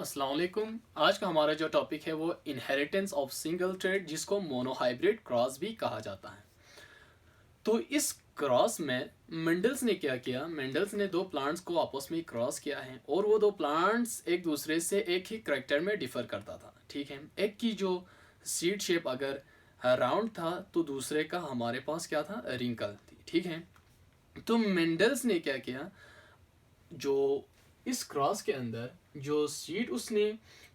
अस्सलाम वालेकुम। आज का हमारा जो टॉपिक है वो इनहेरिटेंस ऑफ सिंगल ट्रेड, जिसको मोनोहाइब्रिड क्रॉस भी कहा जाता है। तो इस क्रॉस में मेंडल्स ने क्या किया, मेंडल्स ने दो प्लांट्स को आपस में क्रॉस किया है और वो दो प्लांट्स एक दूसरे से एक ही करेक्टर में डिफर करता था। ठीक है, एक की जो सीड शेप अगर राउंड था तो दूसरे का हमारे पास क्या था, रिंकल थी। ठीक है, तो मेंडल्स ने क्या किया, जो इस क्रॉस के अंदर जो सीड उसने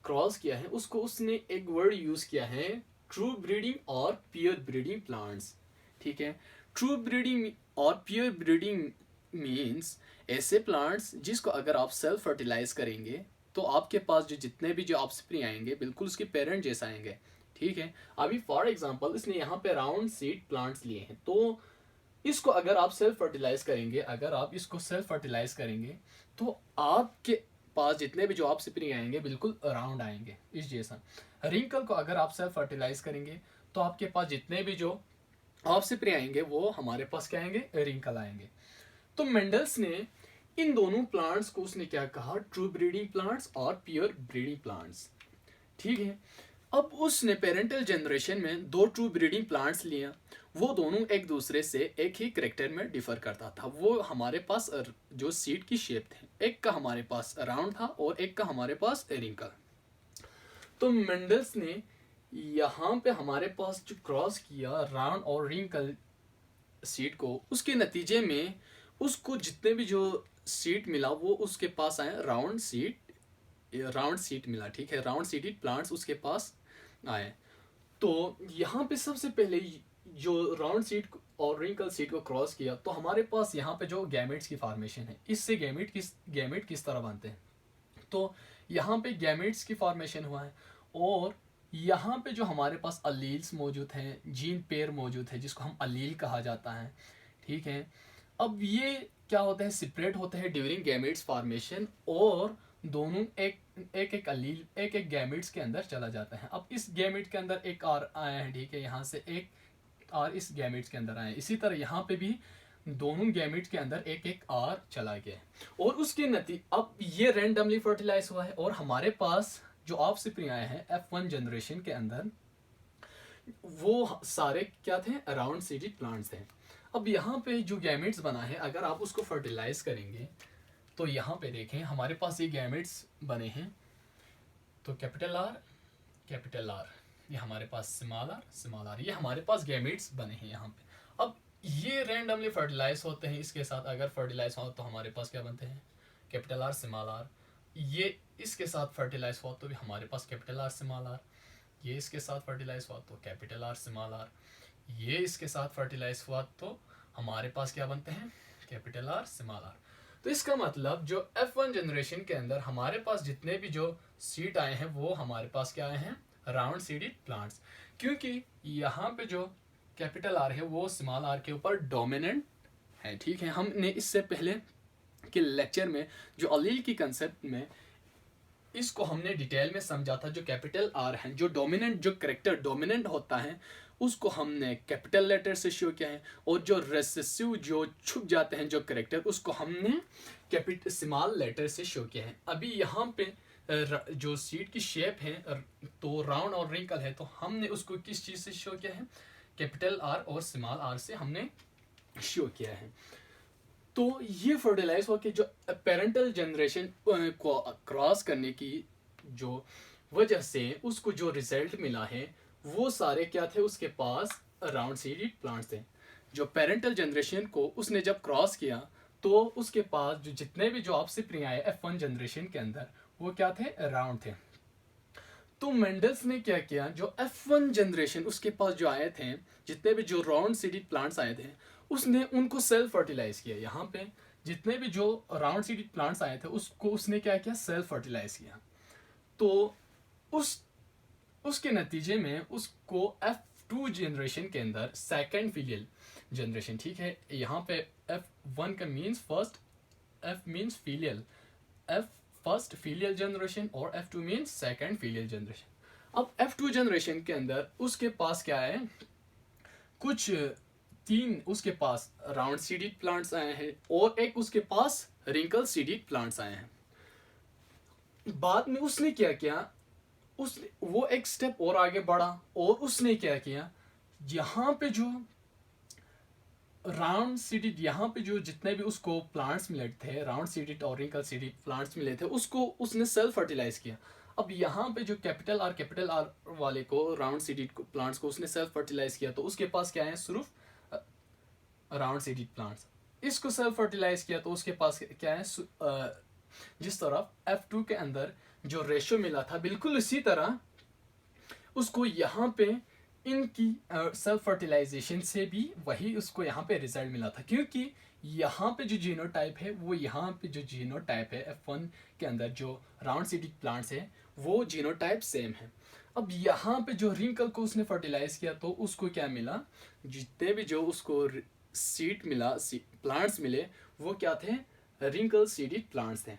क्रॉस किया है उसको उसने एक वर्ड यूज किया है, ट्रू ब्रीडिंग और पियर ब्रीडिंग प्लांट्स। ठीक है, ट्रू ब्रीडिंग और पियर ब्रीडिंग मीन्स ऐसे प्लांट्स जिसको अगर आप सेल्फ फर्टिलाइज करेंगे तो आपके पास जो जितने भी जो ऑफस्प्रिंग आएंगे बिल्कुल उसके पेरेंट जैसा आएंगे। ठीक है, अभी फॉर एग्जांपल इसने यहाँ पे राउंड सीड प्लांट्स लिए हैं, तो इसको अगर आप सेल्फ फर्टिलाइज करेंगे, अगर आप इसको सेल्फ फर्टिलाइज करेंगे तो आपके पास जितने भी जो आप स्प्रिंग आएंगे बिल्कुल राउंड आएंगे इस जैसा। रिंकल को अगर आप सेल्फ फर्टिलाइज करेंगे तो आपके पास जितने भी जो आप स्प्रिंग आएंगे वो हमारे पास क्या आएंगे, रिंकल आएंगे। तो मेंडल्स ने इन दोनों प्लांट्स को उसने क्या कहा, ट्रू ब्रीडिंग प्लांट्स और प्योर ब्रीडिंग प्लांट्स। ठीक है, अब उसने पेरेंटल जनरेशन में दो ट्रू ब्रीडिंग प्लांट्स लिया, वो दोनों एक दूसरे से एक ही करेक्टर में डिफर करता था। वो हमारे पास जो सीड की शेप थे, एक का हमारे पास राउंड था और एक का हमारे पास रिंकल। तो मेंडल्स ने यहाँ पे हमारे पास जो क्रॉस किया राउंड और रिंकल सीड को, उसके नतीजे में उसको जितने भी जो सीड मिला वो उसके पास आए राउंड सीड मिला। ठीक है, राउंड सीडेड प्लांट्स उसके पास आए। तो यहाँ पे सबसे पहले जो राउंड सीड और रिंकल सीड को क्रॉस किया तो हमारे पास यहाँ पे जो गैमेट्स की फॉर्मेशन है, इससे गैमेट किस तरह बनते हैं। तो यहाँ पे गैमेट्स की फॉर्मेशन हुआ है और यहाँ पे जो हमारे पास अलील्स मौजूद हैं, जीन पेयर मौजूद है जिसको हम अलील कहा जाता है। ठीक है, अब ये क्या होता है, सेपरेट होते हैं ड्यूरिंग गैमेट्स फॉर्मेशन और दोनों एक अलील एक एक गैमेट्स के अंदर चला जाता है। अब इस गैमेट के अंदर एक और आया है, ठीक है, यहाँ से एक और इस गैमेट्स के अंदर आया है। इसी तरह यहाँ पे भी दोनों गैमेट्स के अंदर एक एक आर चला गया और उसके नतीजे अब ये रैंडमली फर्टिलाइज हुआ है और हमारे पास जो ऑफस्प्रिंग आए हैं F1 जनरेशन के अंदर वो सारे क्या थे, राउंड सीडेड प्लांट्स थे। अब यहाँ पे जो गैमेट्स बना है अगर आप उसको फर्टिलाइज करेंगे तो यहाँ पे देखें हमारे पास ये गैमेट्स बने हैं, तो कैपिटल आर, ये हमारे पास स्मॉल आर, ये हमारे पास गैमेट्स बने हैं यहाँ पे। अब ये रैंडमली फर्टिलाइज होते हैं, इसके साथ अगर फर्टिलाइज हो तो हमारे पास क्या बनते हैं, कैपिटल आर स्मॉल आर। ये इसके साथ फर्टिलाइज हुआ तो भी हमारे पास कैपिटल आर स्मॉल आर। ये इसके साथ फर्टिलाइज हुआ तो कैपिटल आर स्मॉल आर। ये इसके साथ फर्टिलाइज हुआ तो हमारे पास क्या बनते हैं, कैपिटल आर स्मॉल आर। तो इसका मतलब जो F1 जनरेशन के अंदर हमारे पास जितने भी जो सीड आए हैं वो हमारे पास क्या आए हैं, राउंड सीडेड प्लांट्स, क्योंकि यहाँ पे जो कैपिटल आर है वो स्मॉल आर के ऊपर डोमिनेंट है। ठीक है, हमने इससे पहले के लेक्चर में जो अलील की कंसेप्ट में इसको हमने डिटेल में समझा था। जो कैपिटल आर है, जो डोमिनेंट जो करेक्टर डोमिनेंट होता है उसको हमने कैपिटल लेटर से शो किया है और जो रेसेसिव जो छुप जाते हैं जो करेक्टर उसको हमने कैपिटल स्मॉल लेटर से शो किया है। अभी यहाँ पे जो सीड की शेप है तो राउंड और रिंकल है, तो हमने उसको किस चीज़ से शो किया है, कैपिटल आर और स्मॉल आर से हमने शो किया है। तो ये फर्टिलाइज होकर जो पेरेंटल जनरेशन को क्रॉस करने की जो वजह से उसको जो रिजल्ट मिला है वो सारे क्या थे, उसके पास राउंड सीडेड प्लांट्स थे। जो पेरेंटल जनरेशन को उसने जब क्रॉस किया तो उसके पास जो जितने भी जो ऑफस्प्रिंग आए F1 जनरेशन के अंदर वो क्या थे, राउंड थे। तो मेंडल्स ने क्या किया, जो F1 जनरेशन उसके पास जो आए थे जितने भी जो राउंड सीडेड प्लांट्स आए थे उसने उनको सेल्फ फर्टिलाइज किया। यहाँ पे जितने भी जो राउंड सीडेड प्लांट्स आए थे उसको उसने क्या किया, सेल्फ फर्टिलाइज किया। तो उस उसके नतीजे में उसको F2 जनरेशन के अंदर सेकंड फीलियल जनरेशन, ठीक है, यहाँ पे F1 का means first, F means filial, F first filial generation और F2 means second filial generation. अब F2 जनरेशन के अंदर उसके पास क्या है, कुछ तीन उसके पास राउंड सीडेड प्लांट्स आए हैं और एक उसके पास रिंकल सीडेड प्लांट्स आए हैं। बाद में उसने क्या किया, उस वो एक स्टेप और आगे बढ़ा और उसने क्या किया, यहाँ पे जो राउंड सीडेड, यहाँ पे जो जितने भी उसको प्लांट्स मिले थे, राउंड सीडेड और रिंकल सीडेड प्लांट्स मिले थे, उसको उसने सेल्फ फर्टिलाइज किया। अब यहाँ पे जो कैपिटल आर वाले को, राउंड सीडेड प्लांट्स को उसने सेल्फ फर्टिलाइज किया, तो उसके पास क्या है, सिर्फ राउंड सीडेड प्लांट्स। इसको सेल्फ फर्टिलाइज किया तो उसके पास क्या है, जिस तरफ F2 के अंदर जो रेशो मिला था, बिल्कुल इसी तरह उसको यहाँ पे इनकी सेल्फ फर्टिलाइजेशन से भी वही उसको यहाँ पे रिजल्ट मिला था, क्योंकि यहाँ पे जो जीनोटाइप है, वो यहाँ पे जो जीनोटाइप है F1 के अंदर जो राउंड सीडेड प्लांट्स है, वो जीनोटाइप सेम है। अब यहाँ पे जो रिंकल को उसने फर्टिलाइज किया तो उसको क्या मिला, जितने भी जो उसको सीड मिला, प्लांट्स मिले, वो क्या थे, रिंकल सीडेड प्लांट्स थे।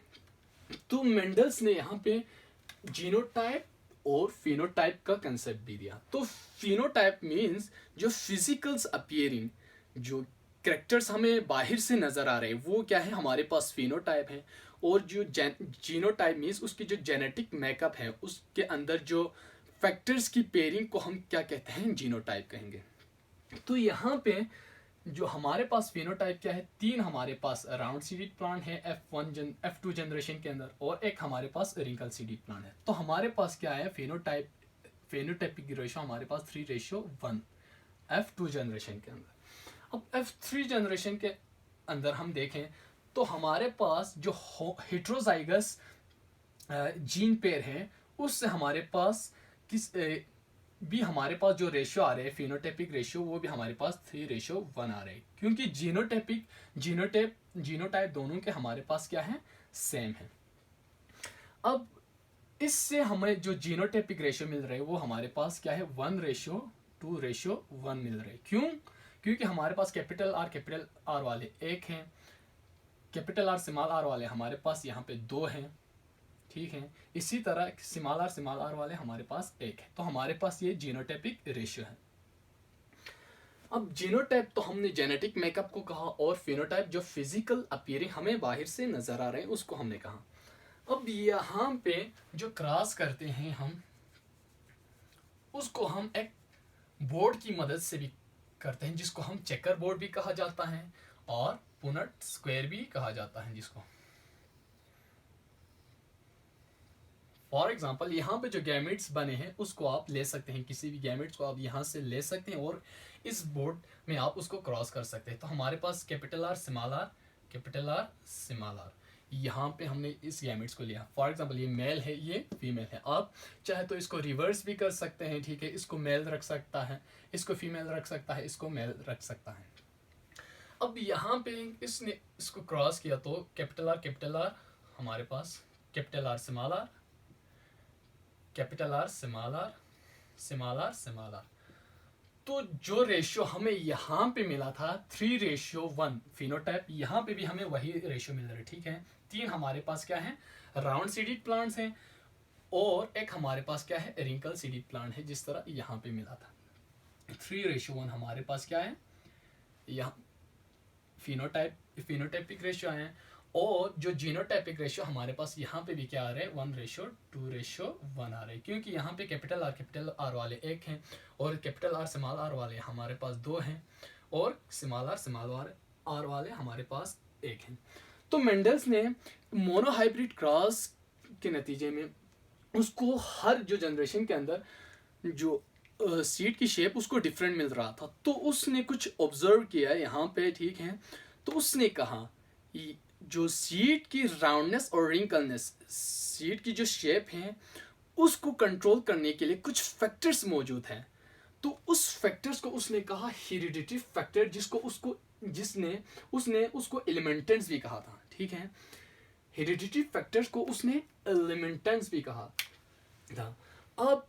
तो मेंडल्स ने यहाँ पे जीनोटाइप और फिनोटाइप का कंसेप्ट भी दिया। तो फिनोटाइप मींस जो फिजिकल्स अपीयरिंग, जो कैरेक्टर्स हमें बाहर से नजर आ रहे हैं, वो क्या है, हमारे पास फिनोटाइप है। और जो जीनोटाइप मींस उसकी जो जेनेटिक मेकअप है, उसके अंदर जो फैक्टर्स की पेयरिंग को हम क्या कहते हैं, जीनोटाइप कहेंगे। तो यहाँ पे जो हमारे पास फिनोटाइप क्या है, तीन हमारे पास राउंड सीडेड प्लांट है F2 जनरेशन के अंदर, और एक हमारे पास रिंकल सीडेड प्लांट है। तो हमारे पास क्या है, फेनोटाइपिक रेशो हमारे पास 3:1 F2 जनरेशन के अंदर। अब F3 जनरेशन के अंदर हम देखें तो हमारे पास जो हेट्रोजाइगस जीन पेयर है, उससे हमारे पास भी हमारे पास जो रेशियो आ रहे हैं, फिनोटाइपिक रेशियो, वो भी हमारे पास 3:1 आ रहे हैं, क्योंकि जीनोटाइप दोनों के हमारे पास क्या है, सेम है। अब इससे हमें जो जीनोटाइपिक रेशियो मिल रहे हैं, वो हमारे पास क्या है, 1:2:1 मिल रहे हैं। क्यों? क्योंकि हमारे पास कैपिटल आर वाले एक हैं, कैपिटल आर वाले हमारे पास यहाँ पे 2 हैं, ठीक है। इसी तरह स्मॉल आर वाले हमारे पास एक है। तो हमारे पास ये जीनोटाइपिक रेशियो है। अब जीनोटाइप तो हमने जेनेटिक मेकअप को कहा, और फिनोटाइप जो फिजिकल अपीयरिंग हमें बाहर से नजर आ रहे हैं, उसको हमने कहा। अब यहाँ पे जो क्रॉस करते हैं हम, उसको हम एक बोर्ड की मदद से भी करते हैं, जिसको हम चेकर बोर्ड भी कहा जाता है और पुनट स्क्वायर भी कहा जाता है। जिसको फॉर एग्जाम्पल यहाँ पे जो गैमेट्स बने हैं, उसको आप ले सकते हैं, किसी भी गैमेट्स को आप यहाँ से ले सकते हैं और इस बोर्ड में आप उसको क्रॉस कर सकते हैं। तो हमारे पास कैपिटल आर स्मॉल आर, यहाँ पे हमने इस गैमेट्स को लिया। फॉर एग्जाम्पल ये मेल है, ये फीमेल है। आप चाहे तो इसको रिवर्स भी कर सकते हैं, ठीक है। इसको मेल रख सकता है, इसको फीमेल रख सकता है, इसको मेल रख सकता है। अब यहाँ पे इसने इसको क्रॉस किया तो कैपिटल आर हमारे पास, capital R small R, capital R small R. तो जो रेशियो हमें यहाँ पे मिला था 3:1 फिनोटाइप, यहाँ पे भी हमें वही रेशियो मिल रहा है, ठीक है। तीन हमारे पास क्या है, राउंड सीडेड प्लांट्स हैं, और एक हमारे पास क्या है, रिंकल सीडेड प्लांट है, जिस तरह यहाँ पे मिला था। 3:1 हमारे पास क्या है, यहाँ फिनोटाइपिक रेशियो है, और जो जीनोटाइपिक रेशियो हमारे पास यहाँ पे भी क्या आ रहा है, 1:2:1 आ रहा है, क्योंकि यहाँ पे कैपिटल आर वाले एक हैं, और कैपिटल आर स्मॉल आर वाले हमारे पास 2 हैं, और स्मॉल आर वाले हमारे पास एक हैं। तो मेंडल्स ने मोनोहाइब्रिड क्रॉस के नतीजे में उसको हर जो जनरेशन के अंदर जो सीड की शेप उसको डिफरेंट मिल रहा था। तो उसने कुछ ऑब्जर्व किया यहाँ पे, ठीक है। तो उसने कहा जो सीड की राउंडनेस और रिंकलनेस, सीड की जो शेप है, उसको कंट्रोल करने के लिए कुछ फैक्टर्स मौजूद हैं। तो उस फैक्टर्स को उसने कहा हेरिडिटी फैक्टर, उसने उसको एलिमेंटेंस भी कहा था, ठीक है। हेरिडिटी फैक्टर्स को उसने एलिमेंटेंस भी कहा था। अब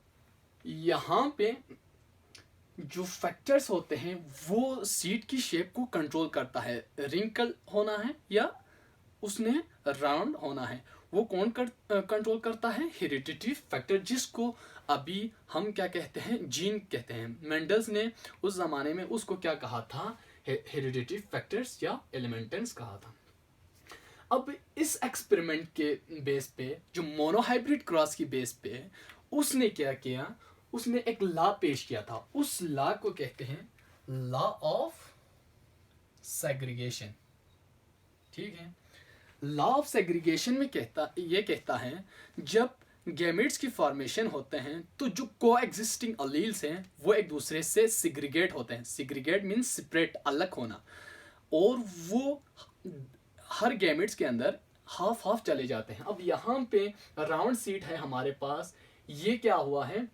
यहाँ पे जो फैक्टर्स होते हैं, वो सीड की शेप को कंट्रोल करता है, रिंकल होना है या उसने राउंड होना है, वो कौन कंट्रोल करता है, हेरिडिटी फैक्टर, जिसको अभी हम क्या कहते हैं, जीन कहते हैं। मेंडल्स ने उस जमाने में उसको क्या कहा था, हेरिडिटी फैक्टर्स या एलिमेंटेंस कहा था। अब इस एक्सपेरिमेंट के बेस पे, जो मोनोहाइब्रिड क्रॉस की बेस पे, उसने क्या किया, उसने एक लॉ पेश किया था। उस लॉ को कहते हैं लॉ ऑफ सेग्रीगेशन। ठीक है, लॉ ऑफ सेग्रीगेशन में कहता है जब गैमेट्स की फॉर्मेशन होते हैं तो जो को एग्जिस्टिंग अलील्स हैं वो एक दूसरे से सिग्रीगेट होते हैं। सिग्रीगेट मीन्स सेपरेट, अलग होना, और वो हर गैमेट्स के अंदर हाफ हाफ चले जाते हैं। अब यहाँ पे राउंड सीट है हमारे पास, ये क्या हुआ है,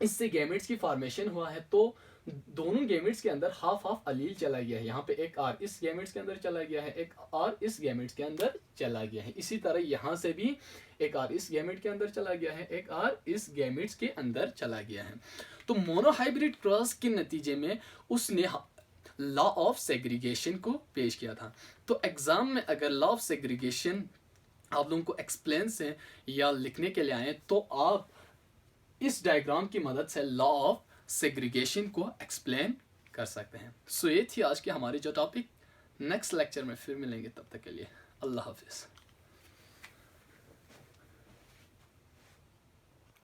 इससे गैमेट्स की फॉर्मेशन हुआ है, तो दोनों गैमेट्स के अंदर हाफ हाफ अलील चला गया है। यहाँ पे एक आर इस गैमेट्स के अंदर चला गया है, एक आर इस गैमेट्स के अंदर चला गया है। इसी तरह यहाँ से भी एक आर इस गैमेट के अंदर चला गया है, एक आर इस गैमेट्स के अंदर चला गया है। तो मोनोहाइब्रिड क्रॉस के नतीजे में उसने लॉ ऑफ सेग्रीगेशन को पेश किया था। तो एग्जाम में अगर लॉ ऑफ सेग्रीगेशन आप लोगों को एक्सप्लेन से या लिखने के लिए आए तो आप इस डायग्राम की मदद से लॉ ऑफ सेग्रीगेशन को एक्सप्लेन कर सकते हैं। सो ये थी आज की हमारी जो टॉपिक। नेक्स्ट लेक्चर में फिर मिलेंगे, तब तक के लिए अल्लाह हाफिज़।